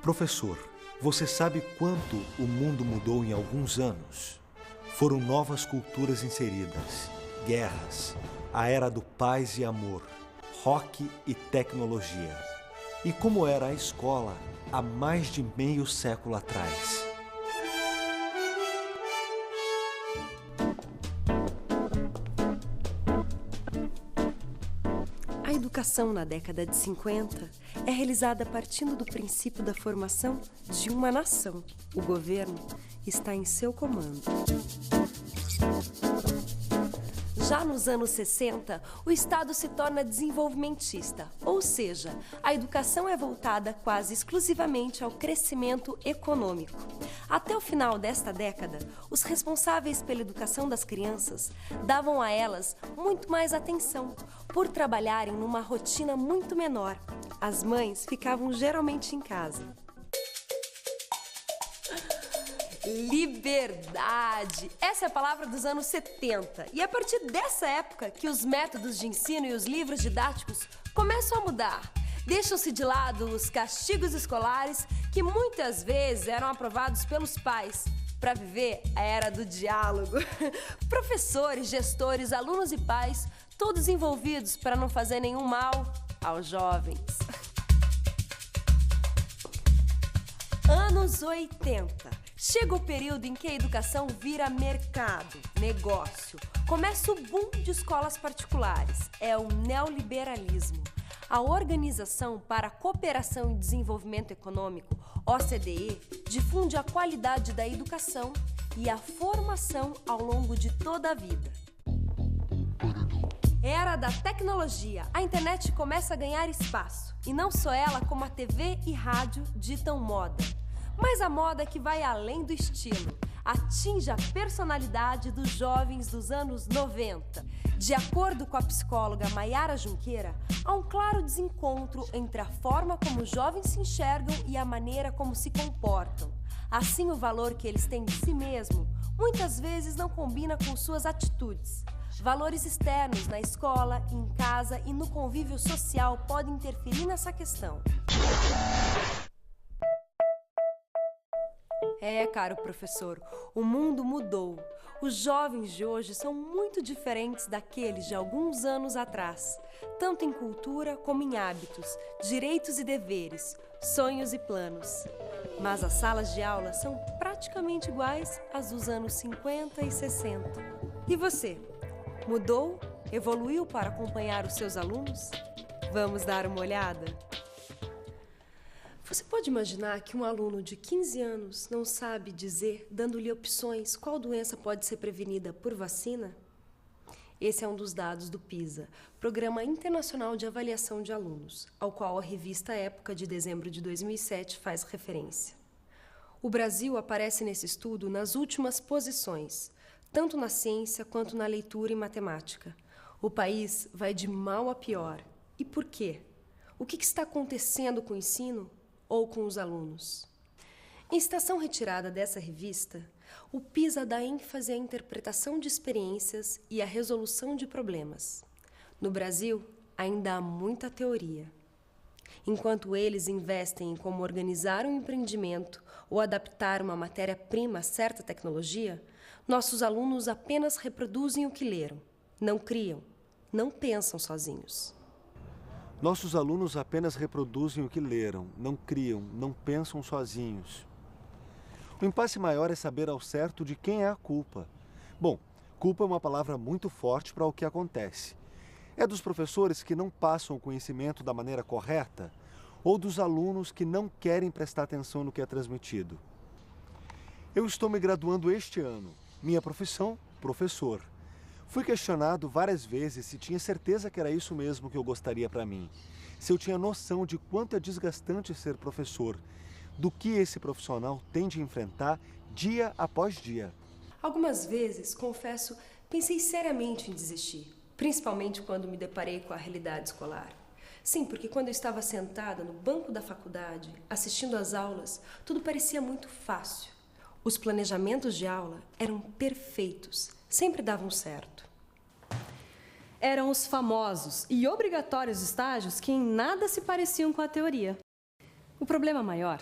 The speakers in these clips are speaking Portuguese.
Professor, você sabe quanto o mundo mudou em alguns anos? Foram novas culturas inseridas, guerras, a era do paz e amor, rock e tecnologia. E como era a escola há mais de meio século atrás? A educação na década de 50 é realizada partindo do princípio da formação de uma nação. O governo está em seu comando. Já nos anos 60, o Estado se torna desenvolvimentista, ou seja, a educação é voltada quase exclusivamente ao crescimento econômico. Até o final desta década, os responsáveis pela educação das crianças davam a elas muito mais atenção, por trabalharem numa rotina muito menor. As mães ficavam geralmente em casa. Liberdade! Essa é a palavra dos anos 70. E é a partir dessa época que os métodos de ensino e os livros didáticos começam a mudar. Deixam-se de lado os castigos escolares que muitas vezes eram aprovados pelos pais para viver a era do diálogo. Professores, gestores, alunos e pais, todos envolvidos para não fazer nenhum mal aos jovens. Anos 80. Chega o período em que a educação vira mercado, negócio. Começa o boom de escolas particulares. É o neoliberalismo. A Organização para a Cooperação e Desenvolvimento Econômico, OCDE, difunde a qualidade da educação e a formação ao longo de toda a vida. Era da tecnologia. A internet começa a ganhar espaço. E não só ela, como a TV e rádio ditam moda. Mas a moda que vai além do estilo, atinge a personalidade dos jovens dos anos 90. De acordo com a psicóloga Maiara Junqueira, há um claro desencontro entre a forma como os jovens se enxergam e a maneira como se comportam. Assim, o valor que eles têm de si mesmo muitas vezes não combina com suas atitudes. Valores externos na escola, em casa e no convívio social podem interferir nessa questão. Caro professor, o mundo mudou. Os jovens de hoje são muito diferentes daqueles de alguns anos atrás, tanto em cultura como em hábitos, direitos e deveres, sonhos e planos. Mas as salas de aula são praticamente iguais às dos anos 50 e 60. E você? Mudou? Evoluiu para acompanhar os seus alunos? Vamos dar uma olhada? Você pode imaginar que um aluno de 15 anos não sabe dizer, dando-lhe opções, qual doença pode ser prevenida por vacina? Esse é um dos dados do PISA, Programa Internacional de Avaliação de Alunos, ao qual a revista Época, de dezembro de 2007, faz referência. O Brasil aparece nesse estudo nas últimas posições, tanto na ciência quanto na leitura e matemática. O país vai de mal a pior. E por quê? O que está acontecendo com o ensino ou com os alunos? Em citação retirada dessa revista, o PISA dá ênfase à interpretação de experiências e à resolução de problemas. No Brasil, ainda há muita teoria. Enquanto eles investem em como organizar um empreendimento ou adaptar uma matéria-prima a certa tecnologia, nossos alunos apenas reproduzem o que leram, não criam, não pensam sozinhos. Nossos alunos apenas reproduzem o que leram, não criam, não pensam sozinhos. O impasse maior é saber ao certo de quem é a culpa. Bom, culpa é uma palavra muito forte para o que acontece. É dos professores que não passam o conhecimento da maneira correta ou dos alunos que não querem prestar atenção no que é transmitido. Eu estou me graduando este ano. Minha profissão, professor. Fui questionado várias vezes se tinha certeza que era isso mesmo que eu gostaria para mim. Se eu tinha noção de quanto é desgastante ser professor, do que esse profissional tem de enfrentar dia após dia. Algumas vezes, confesso, pensei seriamente em desistir, principalmente quando me deparei com a realidade escolar. Sim, porque quando eu estava sentada no banco da faculdade, assistindo às aulas, tudo parecia muito fácil. Os planejamentos de aula eram perfeitos, sempre davam certo. Eram os famosos e obrigatórios estágios que em nada se pareciam com a teoria. O problema maior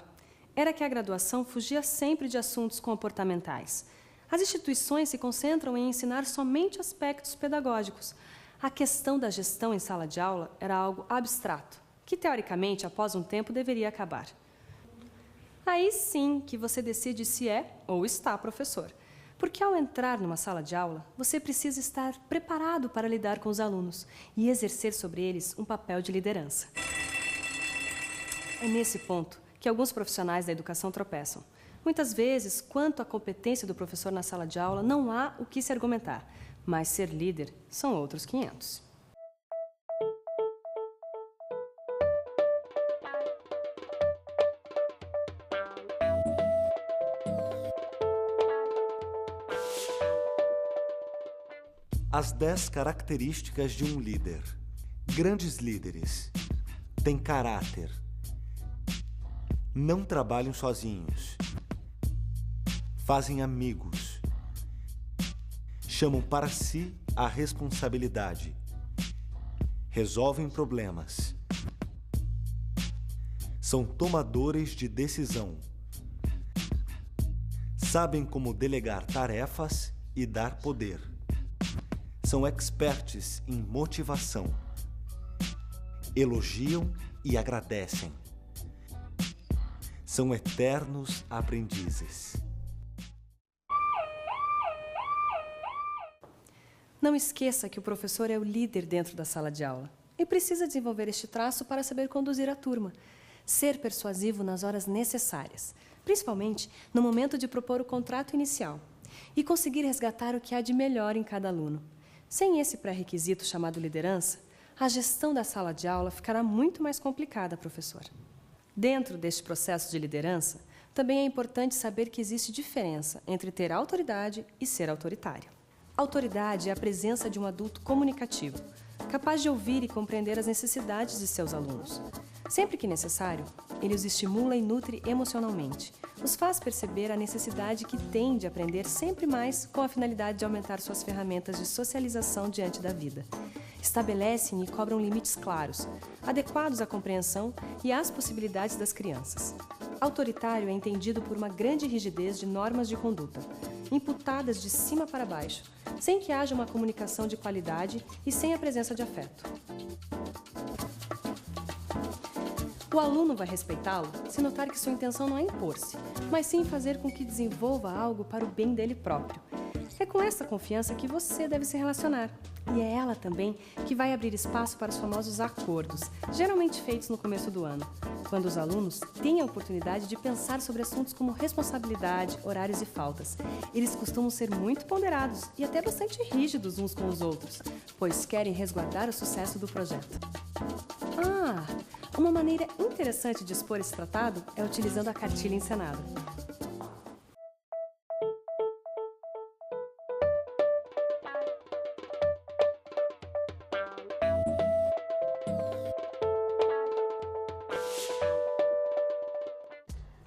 era que a graduação fugia sempre de assuntos comportamentais. As instituições se concentram em ensinar somente aspectos pedagógicos. A questão da gestão em sala de aula era algo abstrato, que teoricamente, após um tempo, deveria acabar. Aí sim que você decide se é ou está professor. Porque ao entrar numa sala de aula, você precisa estar preparado para lidar com os alunos e exercer sobre eles um papel de liderança. É nesse ponto que alguns profissionais da educação tropeçam. Muitas vezes, quanto à competência do professor na sala de aula, não há o que se argumentar, mas ser líder são outros 500. As 10 características de um líder. Grandes líderes têm caráter. Não trabalham sozinhos. Fazem amigos. Chamam para si a responsabilidade. Resolvem problemas. São tomadores de decisão. Sabem como delegar tarefas e dar poder. São experts em motivação. Elogiam e agradecem. São eternos aprendizes. Não esqueça que o professor é o líder dentro da sala de aula e precisa desenvolver este traço para saber conduzir a turma, ser persuasivo nas horas necessárias, principalmente no momento de propor o contrato inicial, e conseguir resgatar o que há de melhor em cada aluno. Sem esse pré-requisito chamado liderança, a gestão da sala de aula ficará muito mais complicada, professor. Dentro deste processo de liderança, também é importante saber que existe diferença entre ter autoridade e ser autoritário. Autoridade é a presença de um adulto comunicativo, capaz de ouvir e compreender as necessidades de seus alunos. Sempre que necessário, ele os estimula e nutre emocionalmente, os faz perceber a necessidade que têm de aprender sempre mais com a finalidade de aumentar suas ferramentas de socialização diante da vida. Estabelecem e cobram limites claros, adequados à compreensão e às possibilidades das crianças. Autoritário é entendido por uma grande rigidez de normas de conduta, imputadas de cima para baixo, sem que haja uma comunicação de qualidade e sem a presença de afeto. O aluno vai respeitá-lo se notar que sua intenção não é impor-se, mas sim fazer com que desenvolva algo para o bem dele próprio. É com essa confiança que você deve se relacionar. E é ela também que vai abrir espaço para os famosos acordos, geralmente feitos no começo do ano, quando os alunos têm a oportunidade de pensar sobre assuntos como responsabilidade, horários e faltas. Eles costumam ser muito ponderados e até bastante rígidos uns com os outros, pois querem resguardar o sucesso do projeto. Uma maneira interessante de expor esse tratado é utilizando a cartilha encenada.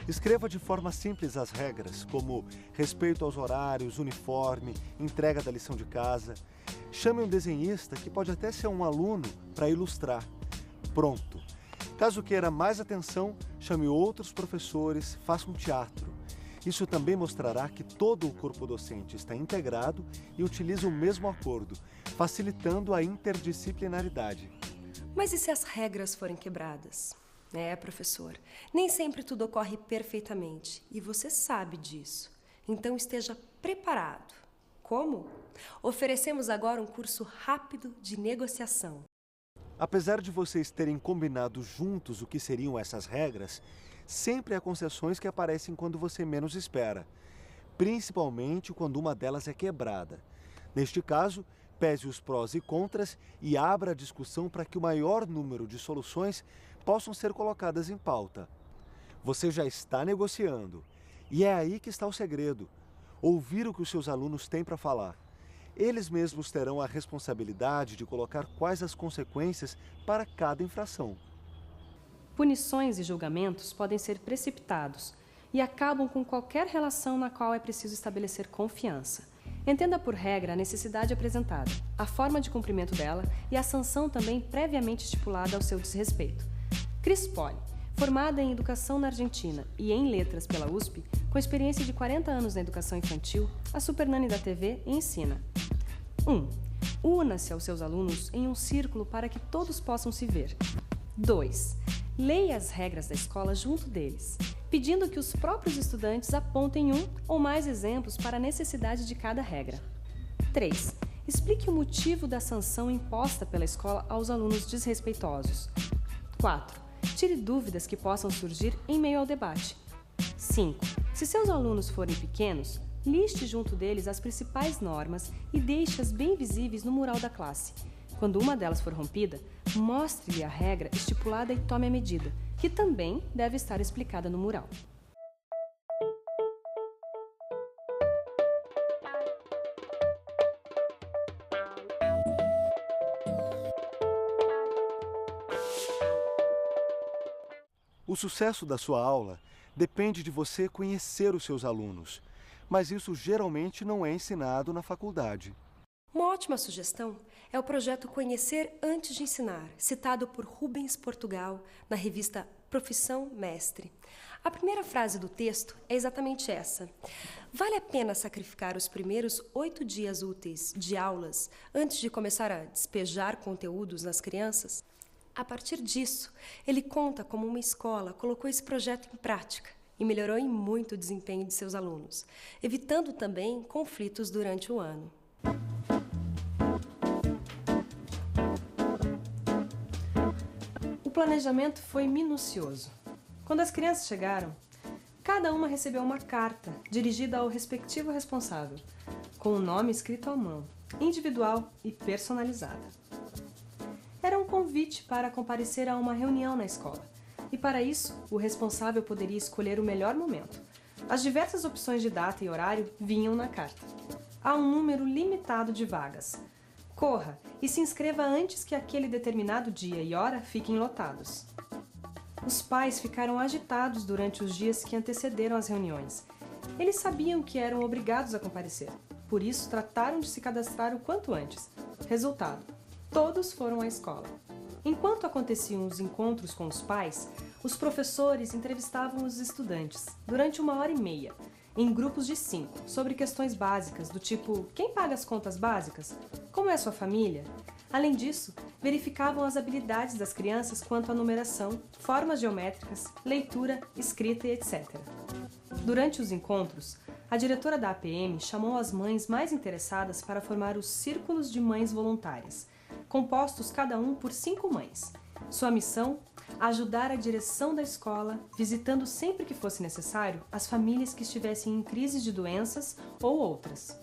Escreva de forma simples as regras, como respeito aos horários, uniforme, entrega da lição de casa. Chame um desenhista, que pode até ser um aluno, para ilustrar. Pronto. Caso queira mais atenção, chame outros professores, faça um teatro. Isso também mostrará que todo o corpo docente está integrado e utiliza o mesmo acordo, facilitando a interdisciplinaridade. Mas e se as regras forem quebradas? Professor, nem sempre tudo ocorre perfeitamente e você sabe disso. Então esteja preparado. Como? Oferecemos agora um curso rápido de negociação. Apesar de vocês terem combinado juntos o que seriam essas regras, sempre há concessões que aparecem quando você menos espera, principalmente quando uma delas é quebrada. Neste caso, pese os prós e contras e abra a discussão para que o maior número de soluções possam ser colocadas em pauta. Você já está negociando, e é aí que está o segredo: ouvir o que os seus alunos têm para falar. Eles mesmos terão a responsabilidade de colocar quais as consequências para cada infração. Punições e julgamentos podem ser precipitados e acabam com qualquer relação na qual é preciso estabelecer confiança. Entenda por regra a necessidade apresentada, a forma de cumprimento dela e a sanção também previamente estipulada ao seu desrespeito. Chris Poli Formada em Educação na Argentina e em Letras pela USP, com experiência de 40 anos na educação infantil, a Supernanny da TV ensina: 1. Una-se aos seus alunos em um círculo para que todos possam se ver. 2. Leia as regras da escola junto deles, pedindo que os próprios estudantes apontem um ou mais exemplos para a necessidade de cada regra. 3. Explique o motivo da sanção imposta pela escola aos alunos desrespeitosos. 4. Tire dúvidas que possam surgir em meio ao debate. 5. Se seus alunos forem pequenos, liste junto deles as principais normas e deixe-as bem visíveis no mural da classe. Quando uma delas for rompida, mostre-lhe a regra estipulada e tome a medida, que também deve estar explicada no mural. O sucesso da sua aula depende de você conhecer os seus alunos, mas isso geralmente não é ensinado na faculdade. Uma ótima sugestão é o projeto Conhecer Antes de Ensinar, citado por Rubens Portugal na revista Profissão Mestre. A primeira frase do texto é exatamente essa: vale a pena sacrificar os primeiros 8 dias úteis de aulas antes de começar a despejar conteúdos nas crianças? A partir disso, ele conta como uma escola colocou esse projeto em prática e melhorou em muito o desempenho de seus alunos, evitando também conflitos durante o ano. O planejamento foi minucioso. Quando as crianças chegaram, cada uma recebeu uma carta dirigida ao respectivo responsável, com o nome escrito à mão, individual e personalizada. Era um convite para comparecer a uma reunião na escola, e para isso o responsável poderia escolher o melhor momento. As diversas opções de data e horário vinham na carta. Há um número limitado de vagas. Corra e se inscreva antes que aquele determinado dia e hora fiquem lotados. Os pais ficaram agitados durante os dias que antecederam as reuniões. Eles sabiam que eram obrigados a comparecer, por isso trataram de se cadastrar o quanto antes. Resultado: todos foram à escola. Enquanto aconteciam os encontros com os pais, os professores entrevistavam os estudantes durante 1h30, em grupos de 5, sobre questões básicas do tipo: quem paga as contas básicas? Como é sua família? Além disso, verificavam as habilidades das crianças quanto à numeração, formas geométricas, leitura, escrita e etc. Durante os encontros, a diretora da APM chamou as mães mais interessadas para formar os Círculos de Mães Voluntárias, compostos cada um por 5 mães. Sua missão: ajudar a direção da escola, visitando sempre que fosse necessário as famílias que estivessem em crises de doenças ou outras.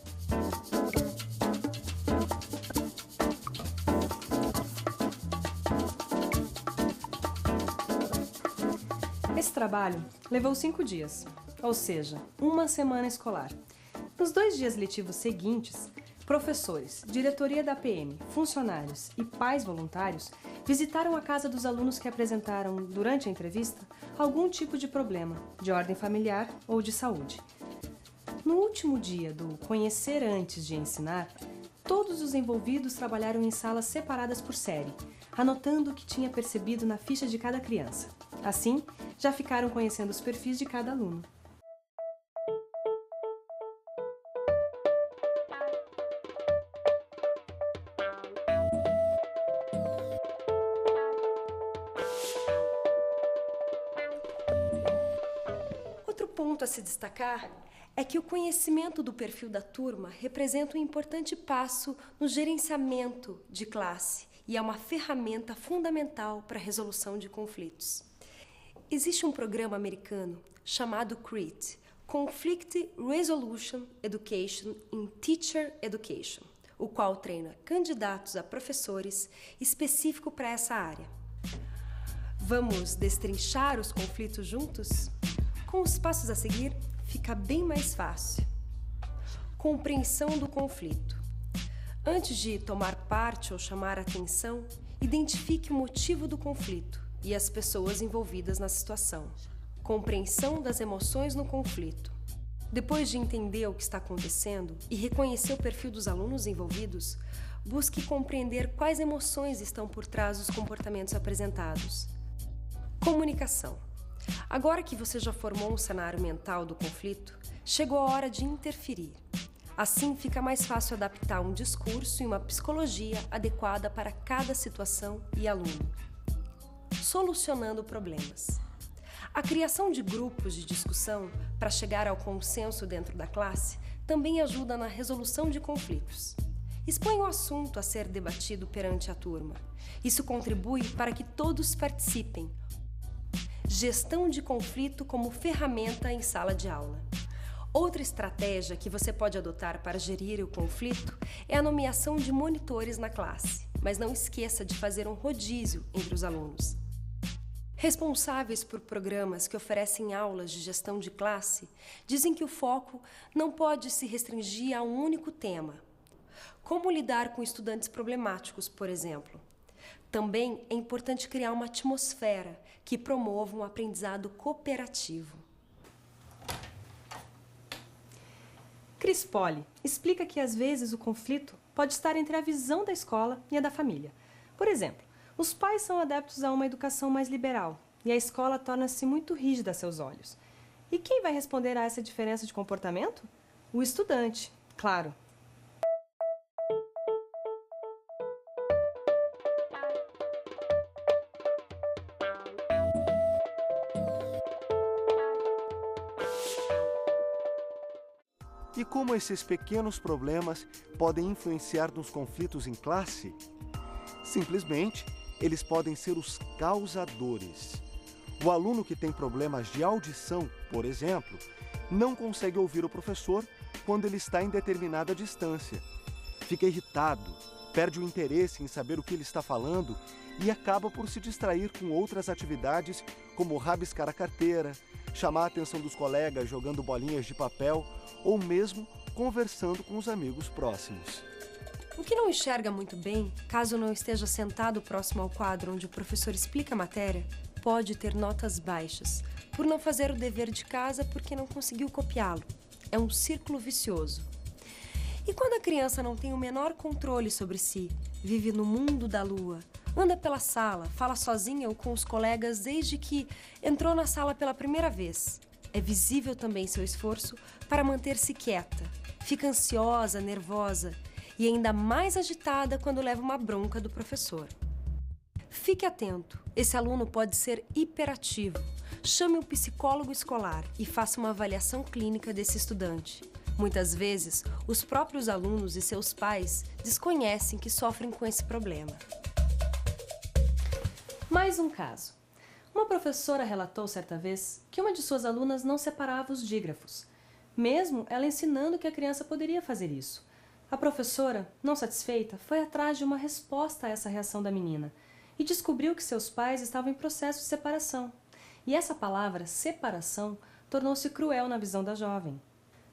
Esse trabalho levou 5 dias, ou seja, 1 semana escolar. Nos 2 dias letivos seguintes, professores, diretoria da APM, funcionários e pais voluntários visitaram a casa dos alunos que apresentaram, durante a entrevista, algum tipo de problema, de ordem familiar ou de saúde. No último dia do Conhecer Antes de Ensinar, todos os envolvidos trabalharam em salas separadas por série, anotando o que tinha percebido na ficha de cada criança. Assim, já ficaram conhecendo os perfis de cada aluno. Outro ponto a se destacar é que o conhecimento do perfil da turma representa um importante passo no gerenciamento de classe e é uma ferramenta fundamental para a resolução de conflitos. Existe um programa americano chamado CREET, Conflict Resolution Education in Teacher Education, o qual treina candidatos a professores específico para essa área. Vamos destrinchar os conflitos juntos? Com os passos a seguir, fica bem mais fácil. Compreensão do conflito. Antes de tomar parte ou chamar a atenção, identifique o motivo do conflito e as pessoas envolvidas na situação. Compreensão das emoções no conflito. Depois de entender o que está acontecendo e reconhecer o perfil dos alunos envolvidos, busque compreender quais emoções estão por trás dos comportamentos apresentados. Comunicação. Agora que você já formou um cenário mental do conflito, chegou a hora de interferir. Assim, fica mais fácil adaptar um discurso e uma psicologia adequada para cada situação e aluno. Solucionando problemas. A criação de grupos de discussão para chegar ao consenso dentro da classe também ajuda na resolução de conflitos. Expõe o assunto a ser debatido perante a turma. Isso contribui para que todos participem. Gestão de conflito como ferramenta em sala de aula. Outra estratégia que você pode adotar para gerir o conflito é a nomeação de monitores na classe, mas não esqueça de fazer um rodízio entre os alunos. Responsáveis por programas que oferecem aulas de gestão de classe dizem que o foco não pode se restringir a um único tema. Como lidar com estudantes problemáticos, por exemplo. Também é importante criar uma atmosfera que promova um aprendizado cooperativo. Chris Polly explica que às vezes o conflito pode estar entre a visão da escola e a da família. Por exemplo, os pais são adeptos a uma educação mais liberal e a escola torna-se muito rígida a seus olhos. E quem vai responder a essa diferença de comportamento? O estudante, claro. E como esses pequenos problemas podem influenciar nos conflitos em classe? Simplesmente, eles podem ser os causadores. O aluno que tem problemas de audição, por exemplo, não consegue ouvir o professor quando ele está em determinada distância. Fica irritado, perde o interesse em saber o que ele está falando e acaba por se distrair com outras atividades como rabiscar a carteira, chamar a atenção dos colegas jogando bolinhas de papel ou mesmo conversando com os amigos próximos. O que não enxerga muito bem, caso não esteja sentado próximo ao quadro onde o professor explica a matéria, pode ter notas baixas, por não fazer o dever de casa porque não conseguiu copiá-lo. É um círculo vicioso. E quando a criança não tem o menor controle sobre si, vive no mundo da lua, anda pela sala, fala sozinha ou com os colegas desde que entrou na sala pela primeira vez. É visível também seu esforço para manter-se quieta. Fica ansiosa, nervosa e ainda mais agitada quando leva uma bronca do professor. Fique atento, esse aluno pode ser hiperativo. Chame um psicólogo escolar e faça uma avaliação clínica desse estudante. Muitas vezes, os próprios alunos e seus pais desconhecem que sofrem com esse problema. Mais um caso. Uma professora relatou certa vez que uma de suas alunas não separava os dígrafos, mesmo ela ensinando que a criança poderia fazer isso. A professora, não satisfeita, foi atrás de uma resposta a essa reação da menina e descobriu que seus pais estavam em processo de separação. E essa palavra, separação, tornou-se cruel na visão da jovem.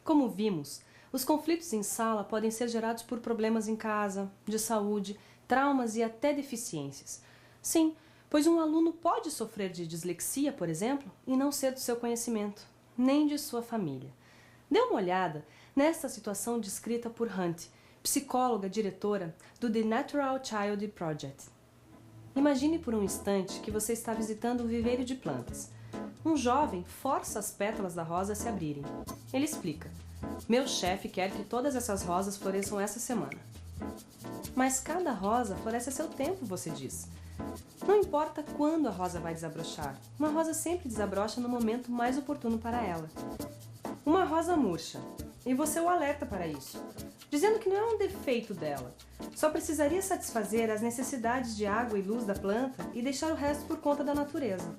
Como vimos, os conflitos em sala podem ser gerados por problemas em casa, de saúde, traumas e até deficiências. Sim, pois um aluno pode sofrer de dislexia, por exemplo, e não ser do seu conhecimento, nem de sua família. Dê uma olhada nesta situação descrita por Hunt, psicóloga diretora do The Natural Child Project. Imagine por um instante que você está visitando um viveiro de plantas. Um jovem força as pétalas da rosa a se abrirem. Ele explica: "Meu chefe quer que todas essas rosas floresçam essa semana." Mas cada rosa floresce a seu tempo, você diz. Não importa quando a rosa vai desabrochar, uma rosa sempre desabrocha no momento mais oportuno para ela. Uma rosa murcha, e você o alerta para isso, dizendo que não é um defeito dela, só precisaria satisfazer as necessidades de água e luz da planta e deixar o resto por conta da natureza.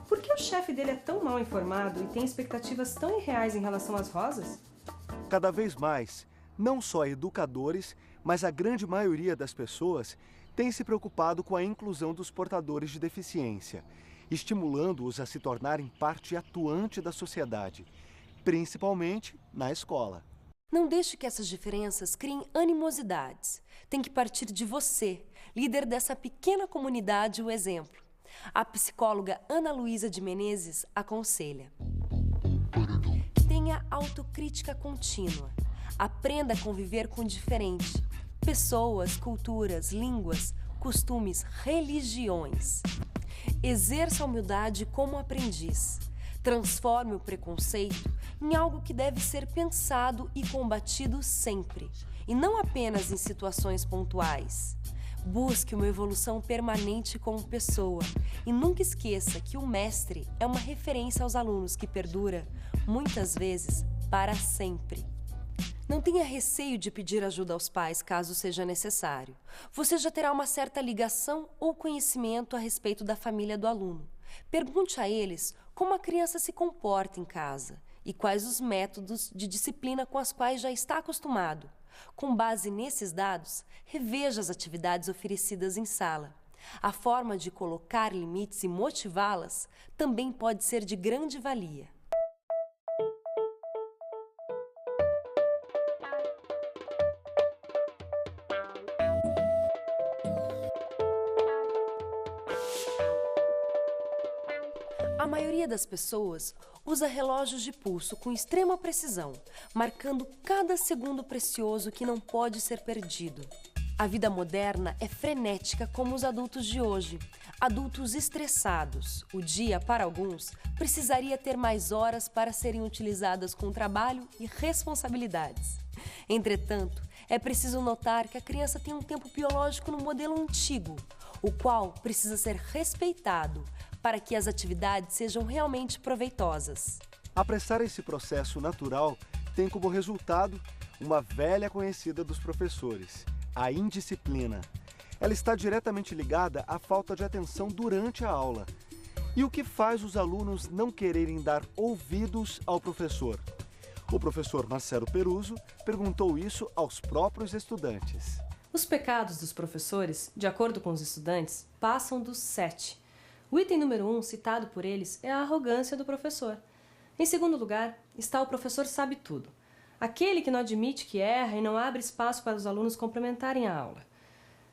Por que o chefe dele é tão mal informado e tem expectativas tão irreais em relação às rosas? Cada vez mais, não só educadores, mas a grande maioria das pessoas tem se preocupado com a inclusão dos portadores de deficiência, estimulando-os a se tornarem parte atuante da sociedade, principalmente na escola. Não deixe que essas diferenças criem animosidades. Tem que partir de você, líder dessa pequena comunidade, o exemplo. A psicóloga Ana Luísa de Menezes aconselha: tenha autocrítica contínua. Aprenda a conviver com o diferente. Pessoas, culturas, línguas, costumes, religiões. Exerça a humildade como aprendiz. Transforme o preconceito em algo que deve ser pensado e combatido sempre, e não apenas em situações pontuais. Busque uma evolução permanente como pessoa e nunca esqueça que o mestre é uma referência aos alunos que perdura, muitas vezes, para sempre. Não tenha receio de pedir ajuda aos pais caso seja necessário. Você já terá uma certa ligação ou conhecimento a respeito da família do aluno. Pergunte a eles como a criança se comporta em casa e quais os métodos de disciplina com os quais já está acostumado. Com base nesses dados, reveja as atividades oferecidas em sala. A forma de colocar limites e motivá-las também pode ser de grande valia. A maioria das pessoas usa relógios de pulso com extrema precisão, marcando cada segundo precioso que não pode ser perdido. A vida moderna é frenética como os adultos de hoje. Adultos estressados. O dia, para alguns, precisaria ter mais horas para serem utilizadas com trabalho e responsabilidades. Entretanto, é preciso notar que a criança tem um tempo biológico no modelo antigo, o qual precisa ser respeitado para que as atividades sejam realmente proveitosas. Apressar esse processo natural tem como resultado uma velha conhecida dos professores, a indisciplina. Ela está diretamente ligada à falta de atenção durante a aula. E o que faz os alunos não quererem dar ouvidos ao professor? O professor Marcelo Peruso perguntou isso aos próprios estudantes. Os pecados dos professores, de acordo com os estudantes, passam dos 7. O item número 1, citado por eles, é a arrogância do professor. Em segundo lugar, está o professor sabe tudo. Aquele que não admite que erra e não abre espaço para os alunos complementarem a aula.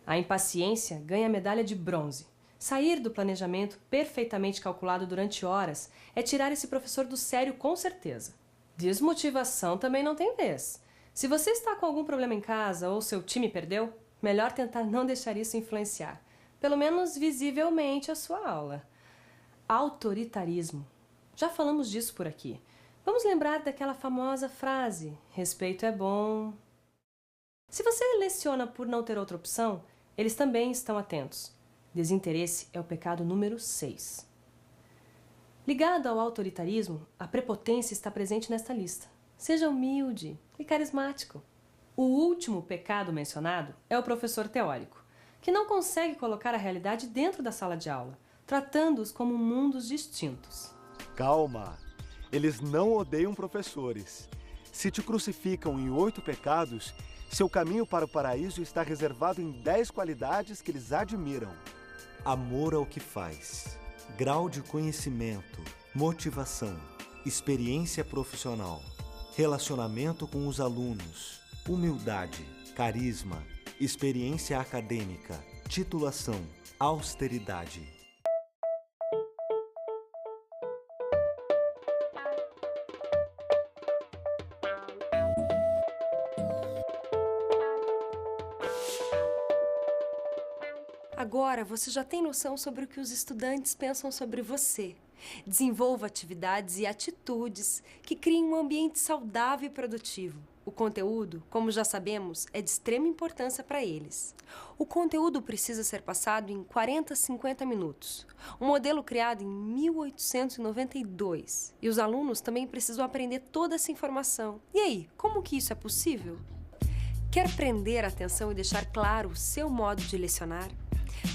A impaciência ganha medalha de bronze. Sair do planejamento perfeitamente calculado durante horas é tirar esse professor do sério com certeza. Desmotivação também não tem vez. Se você está com algum problema em casa ou seu time perdeu, melhor tentar não deixar isso influenciar, pelo menos visivelmente, a sua aula. Autoritarismo. Já falamos disso por aqui. Vamos lembrar daquela famosa frase: respeito é bom. Se você leciona por não ter outra opção, eles também estão atentos. Desinteresse é o pecado número 6. Ligado ao autoritarismo, a prepotência está presente nesta lista. Seja humilde e carismático. O último pecado mencionado é o professor teórico, que não consegue colocar a realidade dentro da sala de aula, tratando-os como mundos distintos. Calma! Eles não odeiam professores. Se te crucificam em 8 pecados, seu caminho para o paraíso está reservado em 10 qualidades que eles admiram. Amor ao que faz, grau de conhecimento, motivação, experiência profissional, relacionamento com os alunos, humildade, carisma, experiência acadêmica, titulação, austeridade. Agora você já tem noção sobre o que os estudantes pensam sobre você. Desenvolva atividades e atitudes que criem um ambiente saudável e produtivo. O conteúdo, como já sabemos, é de extrema importância para eles. O conteúdo precisa ser passado em 40 a 50 minutos. Um modelo criado em 1892. E os alunos também precisam aprender toda essa informação. E aí, como que isso é possível? Quer prender a atenção e deixar claro o seu modo de lecionar?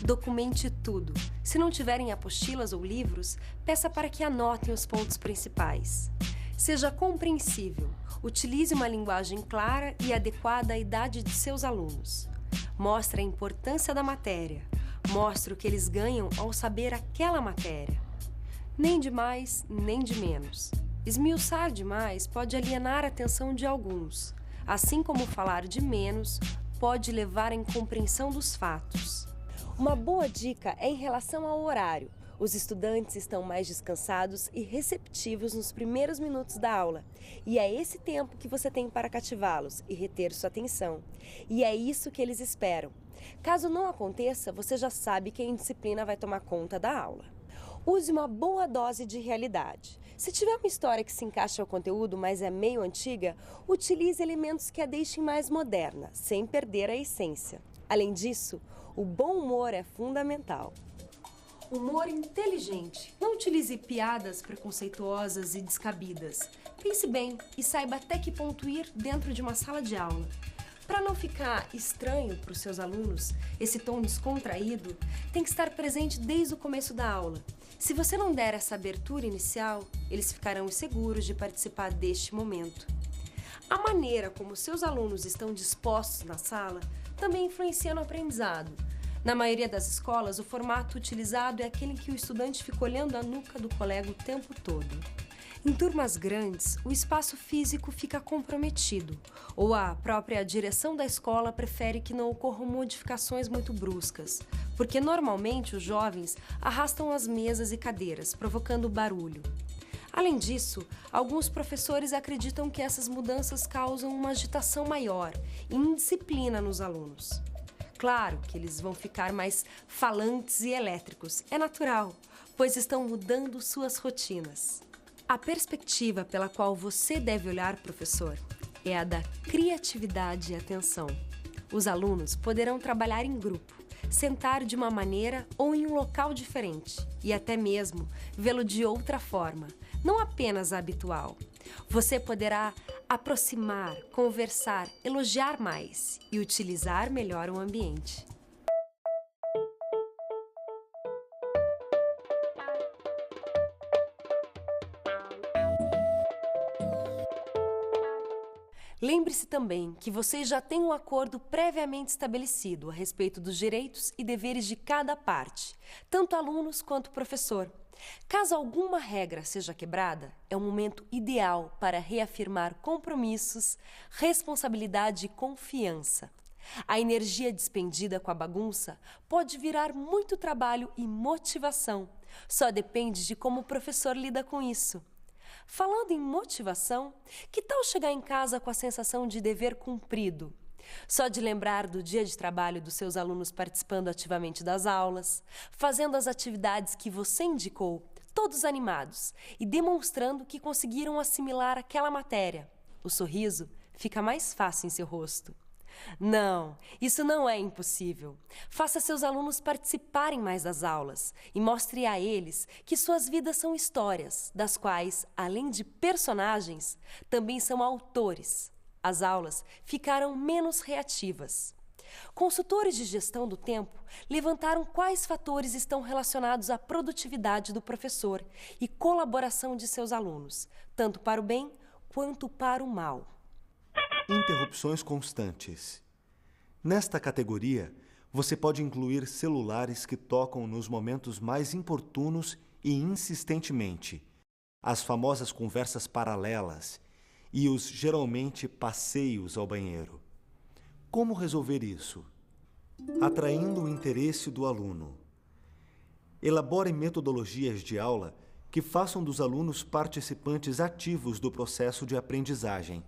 Documente tudo. Se não tiverem apostilas ou livros, peça para que anotem os pontos principais. Seja compreensível. Utilize uma linguagem clara e adequada à idade de seus alunos. Mostre a importância da matéria. Mostre o que eles ganham ao saber aquela matéria. Nem de mais, nem de menos. Esmiuçar demais pode alienar a atenção de alguns, assim como falar de menos pode levar à incompreensão dos fatos. Uma boa dica é em relação ao horário. Os estudantes estão mais descansados e receptivos nos primeiros minutos da aula. E é esse tempo que você tem para cativá-los e reter sua atenção. E é isso que eles esperam. Caso não aconteça, você já sabe que a indisciplina vai tomar conta da aula. Use uma boa dose de realidade. Se tiver uma história que se encaixa ao conteúdo, mas é meio antiga, utilize elementos que a deixem mais moderna, sem perder a essência. Além disso, o bom humor é fundamental. Humor inteligente. Não utilize piadas preconceituosas e descabidas. Pense bem e saiba até que ponto ir dentro de uma sala de aula. Para não ficar estranho para os seus alunos, esse tom descontraído tem que estar presente desde o começo da aula. Se você não der essa abertura inicial, eles ficarão inseguros de participar deste momento. A maneira como seus alunos estão dispostos na sala também influencia no aprendizado. Na maioria das escolas, o formato utilizado é aquele em que o estudante fica olhando a nuca do colega o tempo todo. Em turmas grandes, o espaço físico fica comprometido, ou a própria direção da escola prefere que não ocorram modificações muito bruscas, porque normalmente os jovens arrastam as mesas e cadeiras, provocando barulho. Além disso, alguns professores acreditam que essas mudanças causam uma agitação maior e indisciplina nos alunos. Claro que eles vão ficar mais falantes e elétricos, é natural, pois estão mudando suas rotinas. A perspectiva pela qual você deve olhar, professor, é a da criatividade e atenção. Os alunos poderão trabalhar em grupo, sentar de uma maneira ou em um local diferente e até mesmo vê-lo de outra forma, não apenas a habitual. Você poderá aproximar, conversar, elogiar mais e utilizar melhor o ambiente. Lembre-se também que vocês já têm um acordo previamente estabelecido a respeito dos direitos e deveres de cada parte, tanto alunos quanto professor. Caso alguma regra seja quebrada, é um momento ideal para reafirmar compromissos, responsabilidade e confiança. A energia despendida com a bagunça pode virar muito trabalho e motivação. Só depende de como o professor lida com isso. Falando em motivação, que tal chegar em casa com a sensação de dever cumprido? Só de lembrar do dia de trabalho dos seus alunos participando ativamente das aulas, fazendo as atividades que você indicou, todos animados e demonstrando que conseguiram assimilar aquela matéria. O sorriso fica mais fácil em seu rosto. Não, isso não é impossível. Faça seus alunos participarem mais das aulas e mostre a eles que suas vidas são histórias, das quais, além de personagens, também são autores. As aulas ficaram menos reativas. Consultores de gestão do tempo levantaram quais fatores estão relacionados à produtividade do professor e colaboração de seus alunos, tanto para o bem quanto para o mal. Interrupções constantes. Nesta categoria, você pode incluir celulares que tocam nos momentos mais importunos e insistentemente, as famosas conversas paralelas e os, geralmente, passeios ao banheiro. Como resolver isso? Atraindo o interesse do aluno. Elabore metodologias de aula que façam dos alunos participantes ativos do processo de aprendizagem.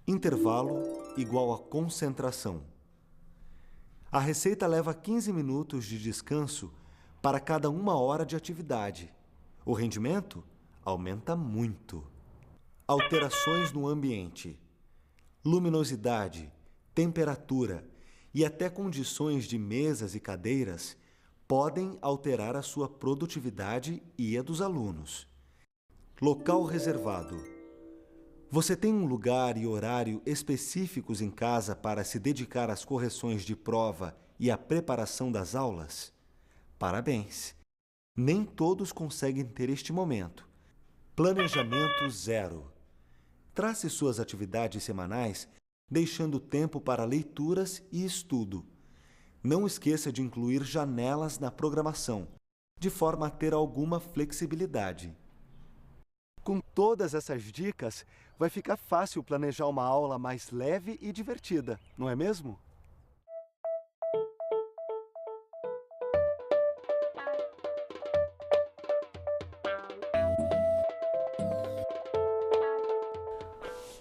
Intervalo igual a concentração. A receita leva 15 minutos de descanso para cada 1 hora de atividade. O rendimento aumenta muito. Alterações no ambiente. Luminosidade, temperatura e até condições de mesas e cadeiras podem alterar a sua produtividade e a dos alunos. Local reservado. Você tem um lugar e horário específicos em casa para se dedicar às correções de prova e à preparação das aulas? Parabéns! Nem todos conseguem ter este momento. Planejamento zero. Trace suas atividades semanais, deixando tempo para leituras e estudo. Não esqueça de incluir janelas na programação, de forma a ter alguma flexibilidade. Com todas essas dicas, vai ficar fácil planejar uma aula mais leve e divertida, não é mesmo?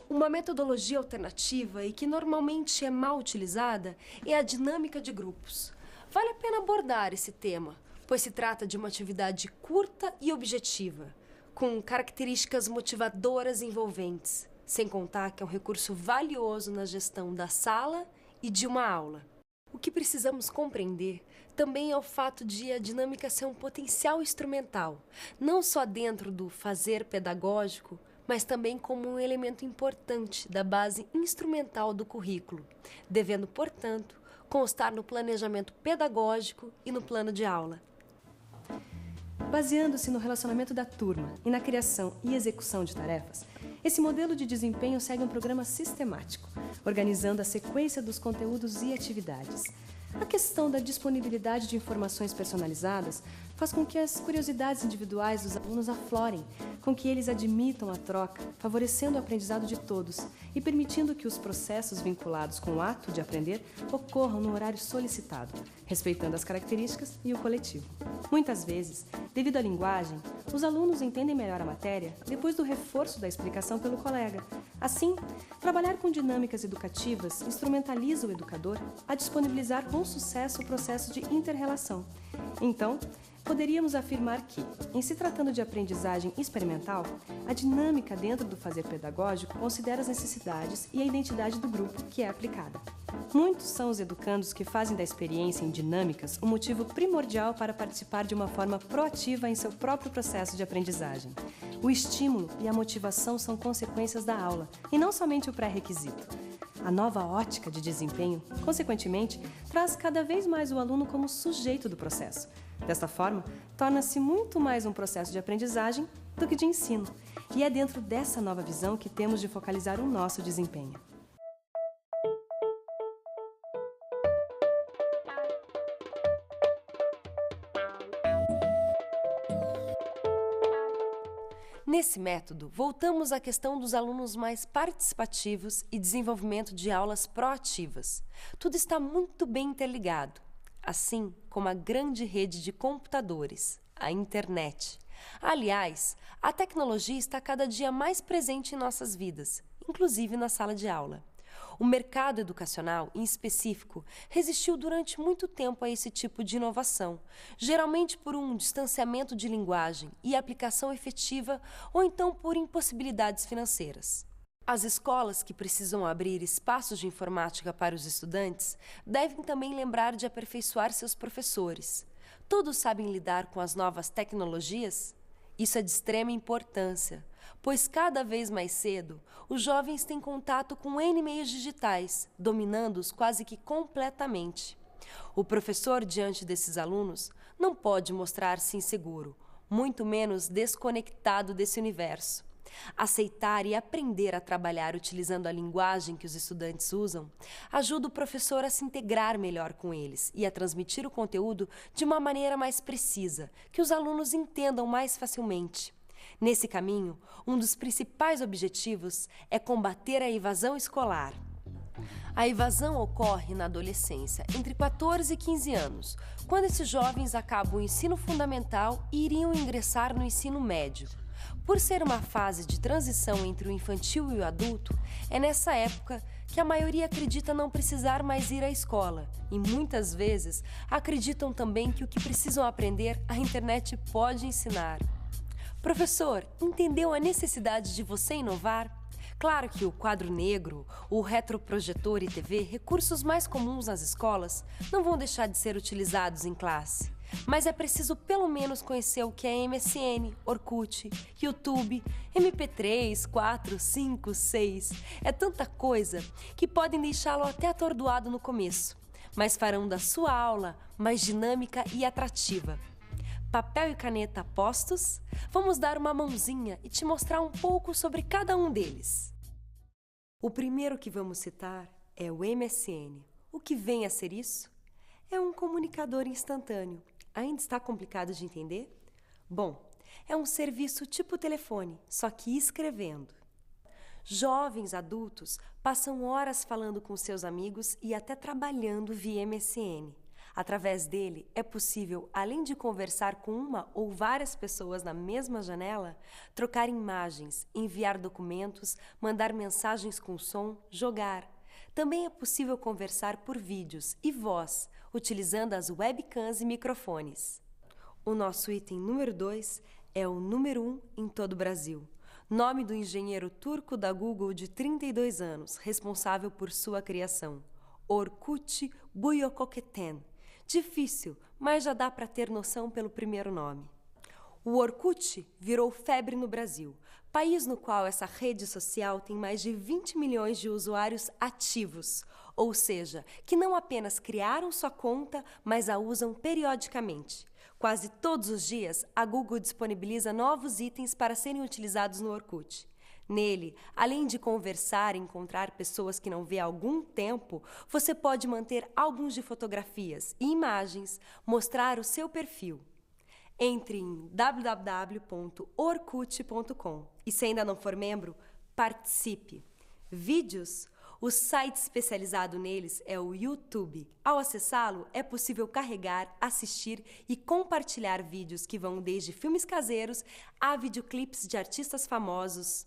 Uma metodologia alternativa e que normalmente é mal utilizada é a dinâmica de grupos. Vale a pena abordar esse tema, pois se trata de uma atividade curta e objetiva, com características motivadoras e envolventes, sem contar que é um recurso valioso na gestão da sala e de uma aula. O que precisamos compreender também é o fato de a dinâmica ser um potencial instrumental, não só dentro do fazer pedagógico, mas também como um elemento importante da base instrumental do currículo, devendo, portanto, constar no planejamento pedagógico e no plano de aula. Baseando-se no relacionamento da turma e na criação e execução de tarefas, esse modelo de desempenho segue um programa sistemático, organizando a sequência dos conteúdos e atividades. A questão da disponibilidade de informações personalizadas faz com que as curiosidades individuais dos alunos aflorem, com que eles admitam a troca, favorecendo o aprendizado de todos e permitindo que os processos vinculados com o ato de aprender ocorram no horário solicitado, respeitando as características e o coletivo. Muitas vezes, devido à linguagem, os alunos entendem melhor a matéria depois do reforço da explicação pelo colega. Assim, trabalhar com dinâmicas educativas instrumentaliza o educador a disponibilizar com sucesso o processo de inter-relação. Então, poderíamos afirmar que, em se tratando de aprendizagem experimental, a dinâmica dentro do fazer pedagógico considera as necessidades e a identidade do grupo que é aplicada. Muitos são os educandos que fazem da experiência em dinâmicas um motivo primordial para participar de uma forma proativa em seu próprio processo de aprendizagem. O estímulo e a motivação são consequências da aula, e não somente o pré-requisito. A nova ótica de desempenho, consequentemente, traz cada vez mais o aluno como sujeito do processo. Desta forma, torna-se muito mais um processo de aprendizagem do que de ensino. E é dentro dessa nova visão que temos de focalizar o nosso desempenho. Nesse método, voltamos à questão dos alunos mais participativos e desenvolvimento de aulas proativas. Tudo está muito bem interligado, assim como a grande rede de computadores, a internet. Aliás, a tecnologia está cada dia mais presente em nossas vidas, inclusive na sala de aula. O mercado educacional, em específico, resistiu durante muito tempo a esse tipo de inovação, geralmente por um distanciamento de linguagem e aplicação efetiva ou então por impossibilidades financeiras. As escolas que precisam abrir espaços de informática para os estudantes devem também lembrar de aperfeiçoar seus professores. Todos sabem lidar com as novas tecnologias? Isso é de extrema importância, pois cada vez mais cedo os jovens têm contato com N meios digitais, dominando-os quase que completamente. O professor, diante desses alunos, não pode mostrar-se inseguro, muito menos desconectado desse universo. Aceitar e aprender a trabalhar utilizando a linguagem que os estudantes usam ajuda o professor a se integrar melhor com eles e a transmitir o conteúdo de uma maneira mais precisa, que os alunos entendam mais facilmente. Nesse caminho, um dos principais objetivos é combater a evasão escolar. A evasão ocorre na adolescência, entre 14 e 15 anos, quando esses jovens acabam o ensino fundamental e iriam ingressar no ensino médio. Por ser uma fase de transição entre o infantil e o adulto, é nessa época que a maioria acredita não precisar mais ir à escola e muitas vezes acreditam também que o que precisam aprender a internet pode ensinar. Professor, entendeu a necessidade de você inovar? Claro que o quadro negro, o retroprojetor e TV, recursos mais comuns nas escolas, não vão deixar de ser utilizados em classe. Mas é preciso pelo menos conhecer o que é MSN, Orkut, YouTube, MP3, 4, 5, 6. É tanta coisa que podem deixá-lo até atordoado no começo, mas farão da sua aula mais dinâmica e atrativa. Papel e caneta postos? Vamos dar uma mãozinha e te mostrar um pouco sobre cada um deles. O primeiro que vamos citar é o MSN. O que vem a ser isso? É um comunicador instantâneo. Ainda está complicado de entender? Bom, é um serviço tipo telefone, só que escrevendo. Jovens adultos passam horas falando com seus amigos e até trabalhando via MSN. Através dele, é possível, além de conversar com uma ou várias pessoas na mesma janela, trocar imagens, enviar documentos, mandar mensagens com som, jogar. Também é possível conversar por vídeos e voz, utilizando as webcams e microfones. O nosso item número 2 é o número 1 em todo o Brasil. Nome do engenheiro turco da Google de 32 anos, responsável por sua criação. Orkut Buyukoketen. Difícil, mas já dá para ter noção pelo primeiro nome. O Orkut virou febre no Brasil, país no qual essa rede social tem mais de 20 milhões de usuários ativos, ou seja, que não apenas criaram sua conta, mas a usam periodicamente. Quase todos os dias, a Google disponibiliza novos itens para serem utilizados no Orkut. Nele, além de conversar e encontrar pessoas que não vê há algum tempo, você pode manter álbuns de fotografias e imagens, mostrar o seu perfil. Entre em www.orkut.com e, se ainda não for membro, participe. Vídeos? O site especializado neles é o YouTube. Ao acessá-lo, é possível carregar, assistir e compartilhar vídeos que vão desde filmes caseiros a videoclipes de artistas famosos.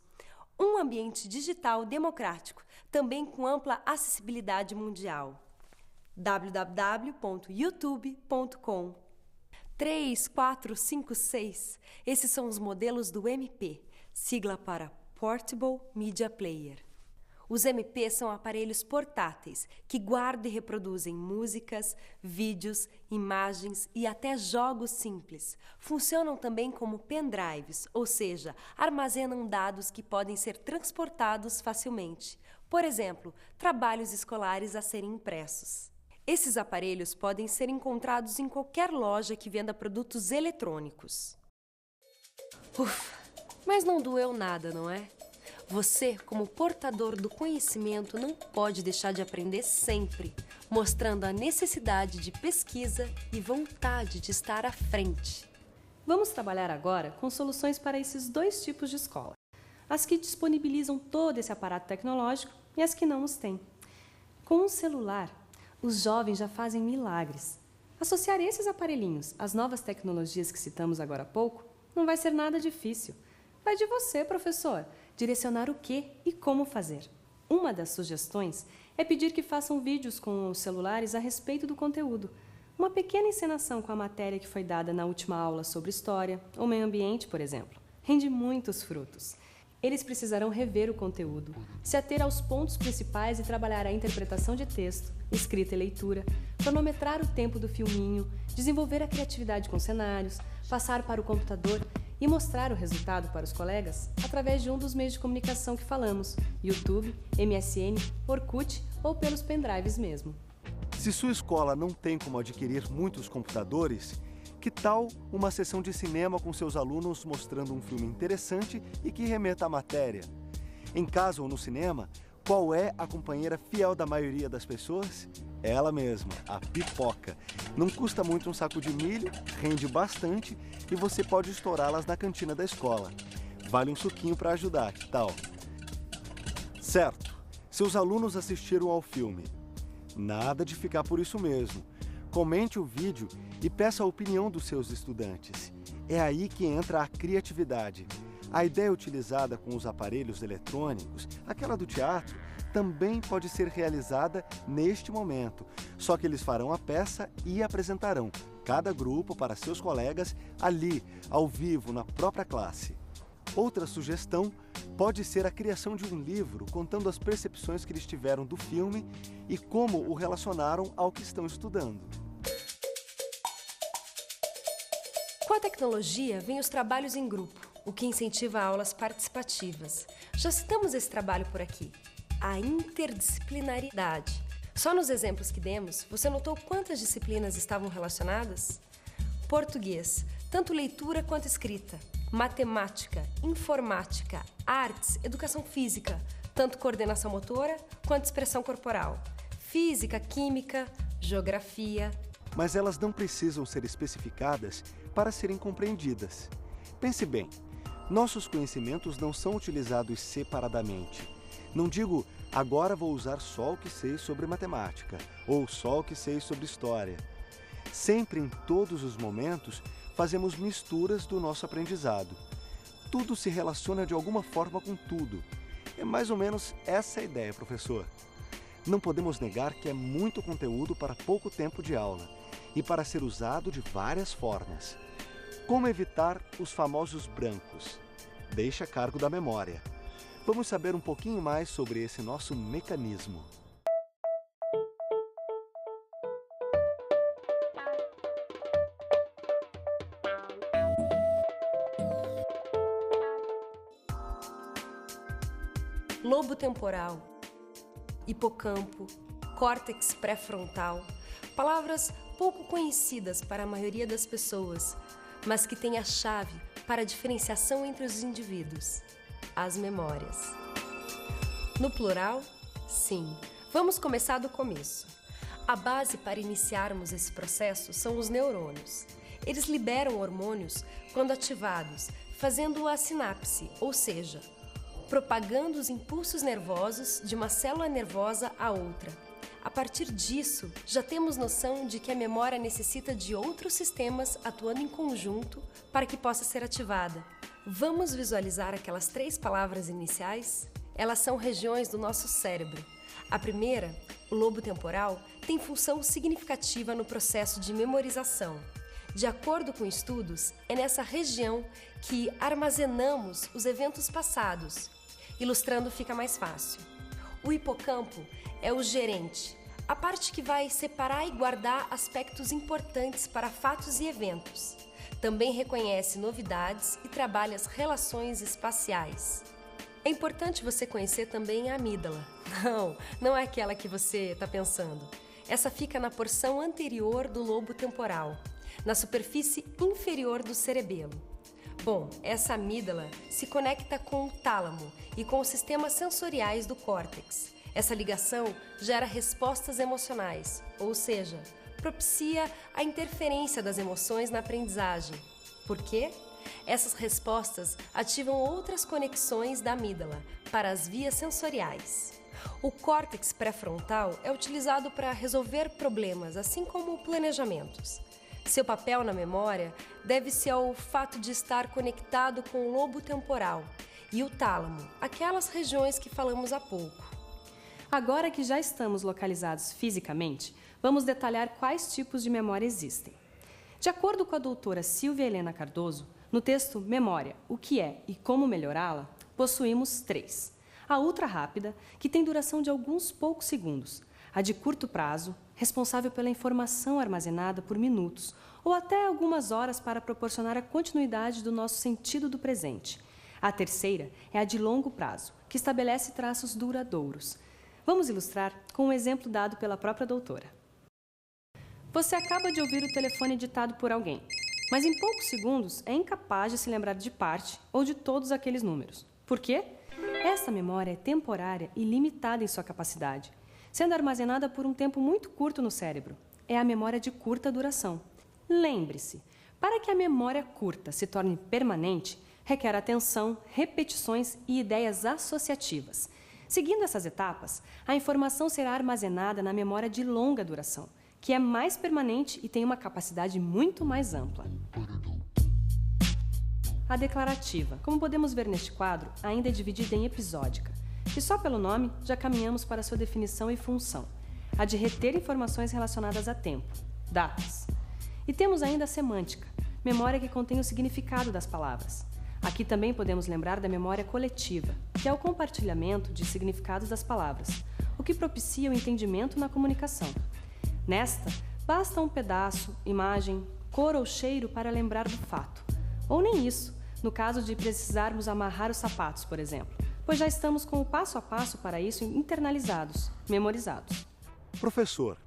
Um ambiente digital democrático, também com ampla acessibilidade mundial. www.youtube.com 3, 4, 5, 6. Esses são os modelos do MP, sigla para Portable Media Player. Os MP são aparelhos portáteis que guardam e reproduzem músicas, vídeos, imagens e até jogos simples. Funcionam também como pendrives, ou seja, armazenam dados que podem ser transportados facilmente. Por exemplo, trabalhos escolares a serem impressos. Esses aparelhos podem ser encontrados em qualquer loja que venda produtos eletrônicos. Ufa, mas não doeu nada, não é? Você, como portador do conhecimento, não pode deixar de aprender sempre, mostrando a necessidade de pesquisa e vontade de estar à frente. Vamos trabalhar agora com soluções para esses dois tipos de escola. As que disponibilizam todo esse aparato tecnológico e as que não os têm. Com um celular, os jovens já fazem milagres. Associar esses aparelhinhos às novas tecnologias que citamos agora há pouco não vai ser nada difícil. Vai de você, professor, direcionar o que e como fazer. Uma das sugestões é pedir que façam vídeos com os celulares a respeito do conteúdo. Uma pequena encenação com a matéria que foi dada na última aula sobre história ou meio ambiente, por exemplo. Rende muitos frutos. Eles precisarão rever o conteúdo, se ater aos pontos principais e trabalhar a interpretação de texto, escrita e leitura, cronometrar o tempo do filminho, desenvolver a criatividade com cenários, passar para o computador e mostrar o resultado para os colegas através de um dos meios de comunicação que falamos, YouTube, MSN, Orkut ou pelos pendrives mesmo. Se sua escola não tem como adquirir muitos computadores, que tal uma sessão de cinema com seus alunos mostrando um filme interessante e que remeta à matéria? Em casa ou no cinema, qual é a companheira fiel da maioria das pessoas? Ela mesma, a pipoca. Não custa muito um saco de milho, rende bastante e você pode estourá-las na cantina da escola. Vale um suquinho para ajudar, que tal? Certo, seus alunos assistiram ao filme. Nada de ficar por isso mesmo. Comente o vídeo e peça a opinião dos seus estudantes. É aí que entra a criatividade. A ideia utilizada com os aparelhos eletrônicos, aquela do teatro, também pode ser realizada neste momento, só que eles farão a peça e apresentarão cada grupo para seus colegas ali, ao vivo, na própria classe. Outra sugestão pode ser a criação de um livro contando as percepções que eles tiveram do filme e como o relacionaram ao que estão estudando. Com a tecnologia, vem os trabalhos em grupo, o que incentiva aulas participativas. Já citamos esse trabalho por aqui. A interdisciplinaridade. Só nos exemplos que demos, você notou quantas disciplinas estavam relacionadas? Português, tanto leitura quanto escrita. Matemática, informática, artes, educação física, tanto coordenação motora quanto expressão corporal. Física, química, geografia. Mas elas não precisam ser especificadas para serem compreendidas. Pense bem, nossos conhecimentos não são utilizados separadamente. Não digo, agora vou usar só o que sei sobre matemática, ou só o que sei sobre história. Sempre, em todos os momentos, fazemos misturas do nosso aprendizado. Tudo se relaciona de alguma forma com tudo. É mais ou menos essa a ideia, professor. Não podemos negar que é muito conteúdo para pouco tempo de aula e para ser usado de várias formas. Como evitar os famosos brancos? Deixa a cargo da memória. Vamos saber um pouquinho mais sobre esse nosso mecanismo. Lobo temporal, hipocampo, córtex pré-frontal, palavras pouco conhecidas para a maioria das pessoas, mas que têm a chave para a diferenciação entre os indivíduos: as memórias. No plural, sim. Vamos começar do começo. A base para iniciarmos esse processo são os neurônios. Eles liberam hormônios quando ativados, fazendo a sinapse, ou seja, propagando os impulsos nervosos de uma célula nervosa a outra. A partir disso, já temos noção de que a memória necessita de outros sistemas atuando em conjunto para que possa ser ativada. Vamos visualizar aquelas 3 palavras iniciais? Elas são regiões do nosso cérebro. A primeira, o lobo temporal, tem função significativa no processo de memorização. De acordo com estudos, é nessa região que armazenamos os eventos passados. Ilustrando fica mais fácil. O hipocampo é o gerente, a parte que vai separar e guardar aspectos importantes para fatos e eventos. Também reconhece novidades e trabalha as relações espaciais. É importante você conhecer também a amígdala. Não é aquela que você está pensando. Essa fica na porção anterior do lobo temporal, na superfície inferior do cerebelo. Bom, essa amígdala se conecta com o tálamo e com os sistemas sensoriais do córtex. Essa ligação gera respostas emocionais, ou seja, propicia a interferência das emoções na aprendizagem. Por quê? Essas respostas ativam outras conexões da amígdala para as vias sensoriais. O córtex pré-frontal é utilizado para resolver problemas, assim como planejamentos. Seu papel na memória deve-se ao fato de estar conectado com o lobo temporal e o tálamo, aquelas regiões que falamos há pouco. Agora que já estamos localizados fisicamente, vamos detalhar quais tipos de memória existem. De acordo com a doutora Silvia Helena Cardoso, no texto Memória, o que é e como melhorá-la, possuímos 3. A ultra rápida, que tem duração de alguns poucos segundos. A de curto prazo, responsável pela informação armazenada por minutos ou até algumas horas para proporcionar a continuidade do nosso sentido do presente. A terceira é a de longo prazo, que estabelece traços duradouros. Vamos ilustrar com um exemplo dado pela própria doutora. Você acaba de ouvir o telefone ditado por alguém, mas em poucos segundos é incapaz de se lembrar de parte ou de todos aqueles números. Por quê? Essa memória é temporária e limitada em sua capacidade, sendo armazenada por um tempo muito curto no cérebro. É a memória de curta duração. Lembre-se, para que a memória curta se torne permanente, requer atenção, repetições e ideias associativas. Seguindo essas etapas, a informação será armazenada na memória de longa duração, que é mais permanente e tem uma capacidade muito mais ampla. A declarativa, como podemos ver neste quadro, ainda é dividida em episódica, e só pelo nome já caminhamos para sua definição e função, a de reter informações relacionadas a tempo, datas. E temos ainda a semântica, memória que contém o significado das palavras. Aqui também podemos lembrar da memória coletiva, que é o compartilhamento de significados das palavras, o que propicia o entendimento na comunicação. Nesta, basta um pedaço, imagem, cor ou cheiro para lembrar do fato. Ou nem isso, no caso de precisarmos amarrar os sapatos, por exemplo, pois já estamos com o passo a passo para isso internalizados, memorizados. Professor,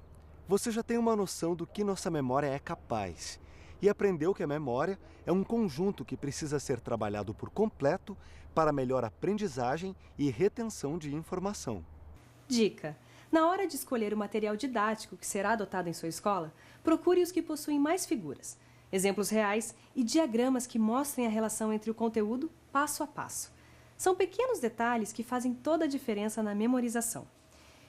você já tem uma noção do que nossa memória é capaz e aprendeu que a memória é um conjunto que precisa ser trabalhado por completo para melhor aprendizagem e retenção de informação. Dica: na hora de escolher o material didático que será adotado em sua escola, procure os que possuem mais figuras, exemplos reais e diagramas que mostrem a relação entre o conteúdo passo a passo. São pequenos detalhes que fazem toda a diferença na memorização.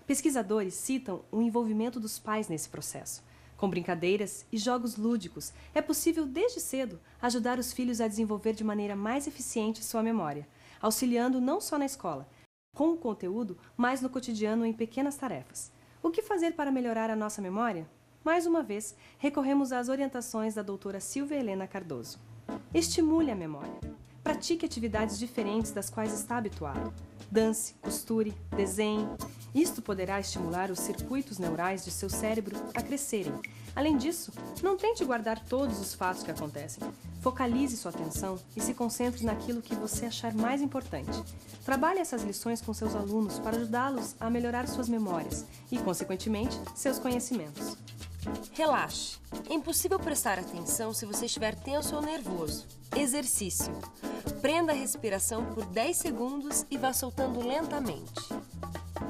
Pesquisadores citam o envolvimento dos pais nesse processo. Com brincadeiras e jogos lúdicos, é possível, desde cedo, ajudar os filhos a desenvolver de maneira mais eficiente sua memória, auxiliando não só na escola, com o conteúdo, mas no cotidiano em pequenas tarefas. O que fazer para melhorar a nossa memória? Mais uma vez, recorremos às orientações da doutora Silvia Helena Cardoso. Estimule a memória. Pratique atividades diferentes das quais está habituado. Dance, costure, desenhe. Isto poderá estimular os circuitos neurais de seu cérebro a crescerem. Além disso, não tente guardar todos os fatos que acontecem. Focalize sua atenção e se concentre naquilo que você achar mais importante. Trabalhe essas lições com seus alunos para ajudá-los a melhorar suas memórias e, consequentemente, seus conhecimentos. Relaxe. É impossível prestar atenção se você estiver tenso ou nervoso. Exercício. Prenda a respiração por 10 segundos e vá soltando lentamente.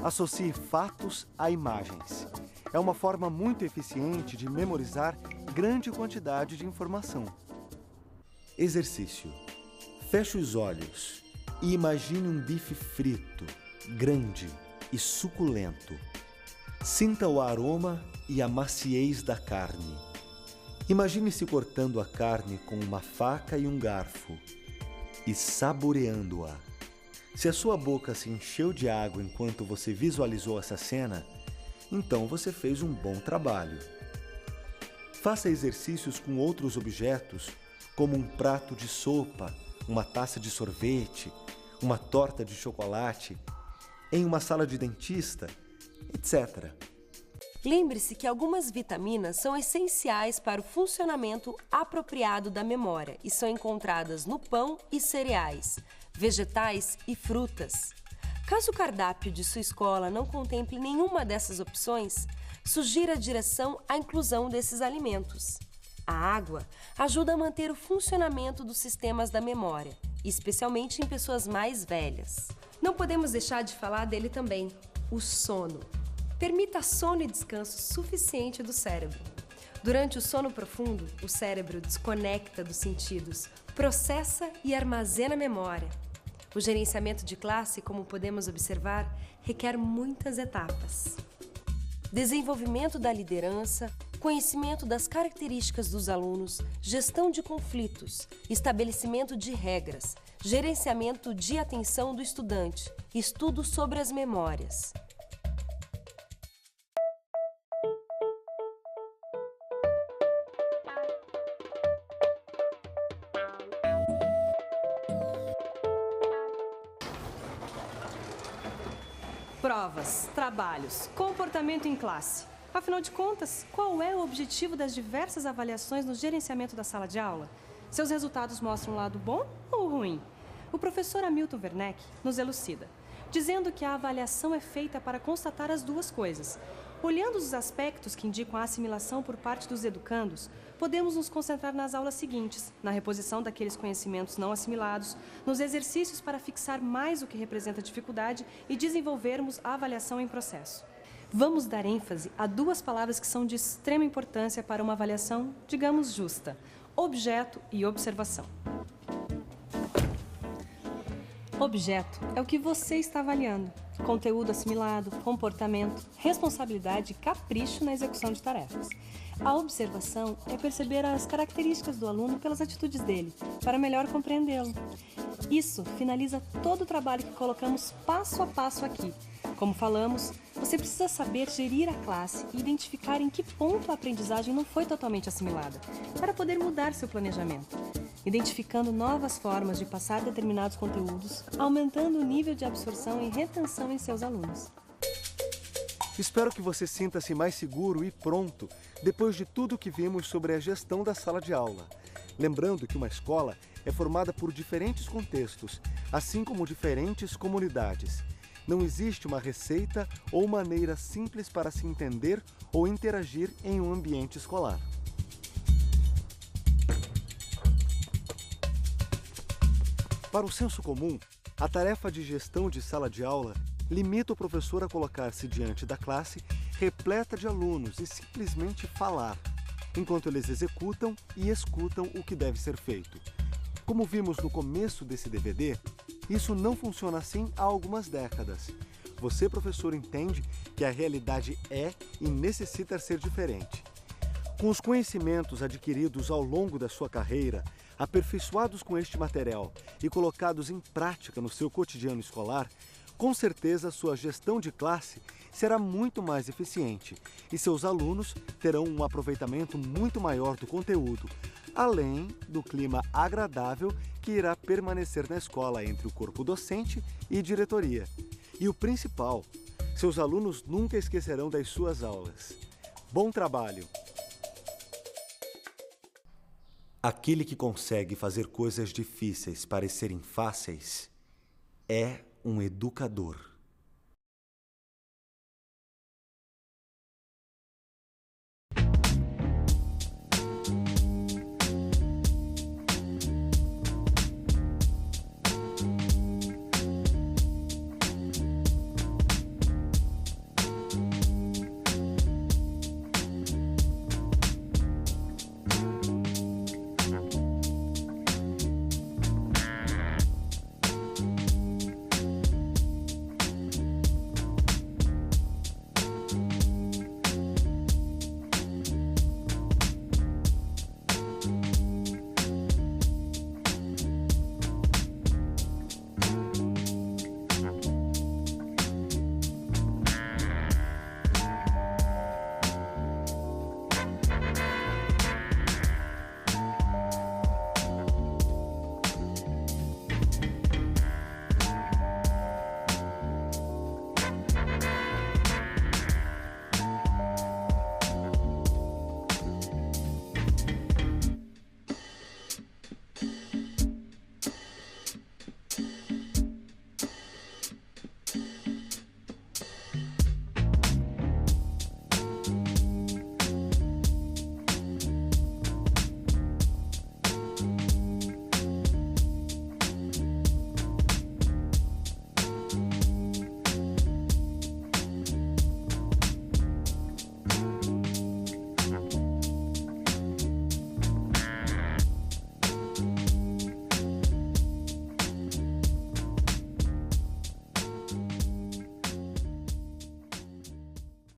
Associe fatos a imagens. É uma forma muito eficiente de memorizar grande quantidade de informação. Exercício. Feche os olhos e imagine um bife frito, grande e suculento. Sinta o aroma e a maciez da carne. Imagine-se cortando a carne com uma faca e um garfo e saboreando-a. Se a sua boca se encheu de água enquanto você visualizou essa cena, então você fez um bom trabalho. Faça exercícios com outros objetos, como um prato de sopa, uma taça de sorvete, uma torta de chocolate, em uma sala de dentista, etc. Lembre-se que algumas vitaminas são essenciais para o funcionamento apropriado da memória e são encontradas no pão e cereais, vegetais e frutas. Caso o cardápio de sua escola não contemple nenhuma dessas opções, sugira a direção a inclusão desses alimentos. A água ajuda a manter o funcionamento dos sistemas da memória, especialmente em pessoas mais velhas. Não podemos deixar de falar dele também, o sono. Permita sono e descanso suficiente do cérebro. Durante o sono profundo, o cérebro desconecta dos sentidos, processa e armazena a memória. O gerenciamento de classe, como podemos observar, requer muitas etapas. Desenvolvimento da liderança, conhecimento das características dos alunos, gestão de conflitos, estabelecimento de regras, gerenciamento de atenção do estudante, estudo sobre as memórias. Provas, trabalhos, comportamento em classe. Afinal de contas, qual é o objetivo das diversas avaliações no gerenciamento da sala de aula? Seus resultados mostram um lado bom ou ruim? O professor Hamilton Werneck nos elucida, dizendo que a avaliação é feita para constatar as duas coisas. Olhando os aspectos que indicam a assimilação por parte dos educandos, podemos nos concentrar nas aulas seguintes, na reposição daqueles conhecimentos não assimilados, nos exercícios para fixar mais o que representa dificuldade e desenvolvermos a avaliação em processo. Vamos dar ênfase a duas palavras que são de extrema importância para uma avaliação, digamos, justa: objeto e observação. Objeto é o que você está avaliando. Conteúdo assimilado, comportamento, responsabilidade e capricho na execução de tarefas. A observação é perceber as características do aluno pelas atitudes dele, para melhor compreendê-lo. Isso finaliza todo o trabalho que colocamos passo a passo aqui. Como falamos, você precisa saber gerir a classe e identificar em que ponto a aprendizagem não foi totalmente assimilada, para poder mudar seu planejamento, identificando novas formas de passar determinados conteúdos, aumentando o nível de absorção e retenção em seus alunos. Espero que você sinta-se mais seguro e pronto depois de tudo que vimos sobre a gestão da sala de aula. Lembrando que uma escola é formada por diferentes contextos, assim como diferentes comunidades. Não existe uma receita ou maneira simples para se entender ou interagir em um ambiente escolar. Para o senso comum, a tarefa de gestão de sala de aula limita o professor a colocar-se diante da classe repleta de alunos e simplesmente falar, enquanto eles executam e escutam o que deve ser feito. Como vimos no começo desse DVD, isso não funciona assim há algumas décadas. Você, professor, entende que a realidade é e necessita ser diferente. Com os conhecimentos adquiridos ao longo da sua carreira, aperfeiçoados com este material e colocados em prática no seu cotidiano escolar, com certeza sua gestão de classe será muito mais eficiente e seus alunos terão um aproveitamento muito maior do conteúdo, além do clima agradável que irá permanecer na escola entre o corpo docente e diretoria. E o principal, seus alunos nunca esquecerão das suas aulas. Bom trabalho! Aquele que consegue fazer coisas difíceis parecerem fáceis é um educador.